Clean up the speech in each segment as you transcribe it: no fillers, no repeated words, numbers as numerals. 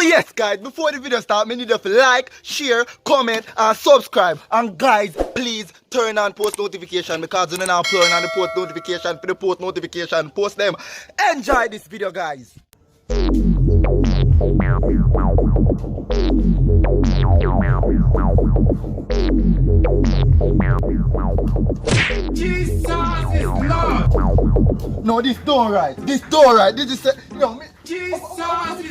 Oh yes guys, before the video start, me need you to like, share, comment and subscribe. And guys, please turn on post notification because you know now turn on the post notification for the post notification. Post them. Enjoy this video guys. Jesus is Lord. No, this don't right. This don't right. This is no me. Jesus is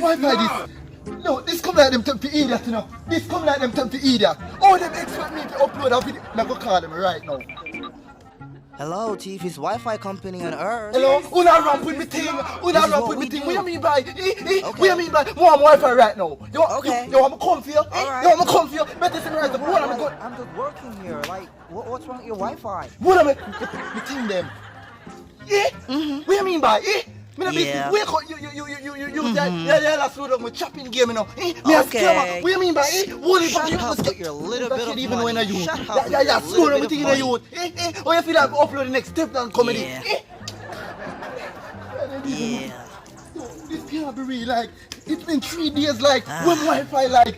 Why Lord. this? No, this come like them tempt to idiot, you know. This come like them tempt to idiot. Oh, them expect me to upload a video. I'm gonna call them right now. Hello, Chief. It's Wi-Fi company on Earth. Hello? Who not ramp with me thing? Who not ramp with me thing? What you mean by? What you mean by? More Wi-Fi right now. Yo, Okay. Yo, I'm come for you. Alright. Yo, I'm come for you. Better send me right up. What am I going? I'm just working here. Like, what's wrong with your Wi-Fi? What am I? Me thing them. What you mean by? Me not Yeah. wake up, you, that's what I'm chopping game, you know. Me a Okay. scammer. What you mean by? Holy Shut fuck, up with your little bit of even when I money. use. Shut up with Yeah, your slow little everything bit in of the money. youth. Oh, you feel like upload the next Tev Don Comedy. Yeah. Yeah. Yo, this can't be real, like, it's been 3 days, like, when Wi-Fi, like,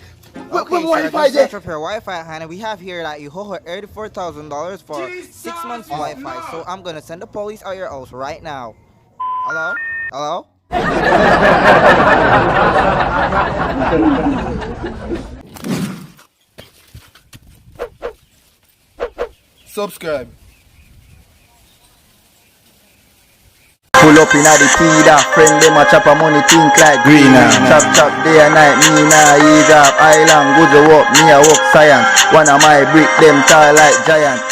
when Okay, sir, Wi-Fi just there. search up your Wi-Fi, honey. We have here that you owe her $84,000 for Jesus 6 months is Wi-Fi. Lord. So I'm gonna send the police out your house right now. Hello? Hello? Subscribe. Pull up inna the feeder, friend them a chop a money think like greener. Chop day and night, me nah ease up. Island good to walk, me a walk science. One of my brick them tall like giant.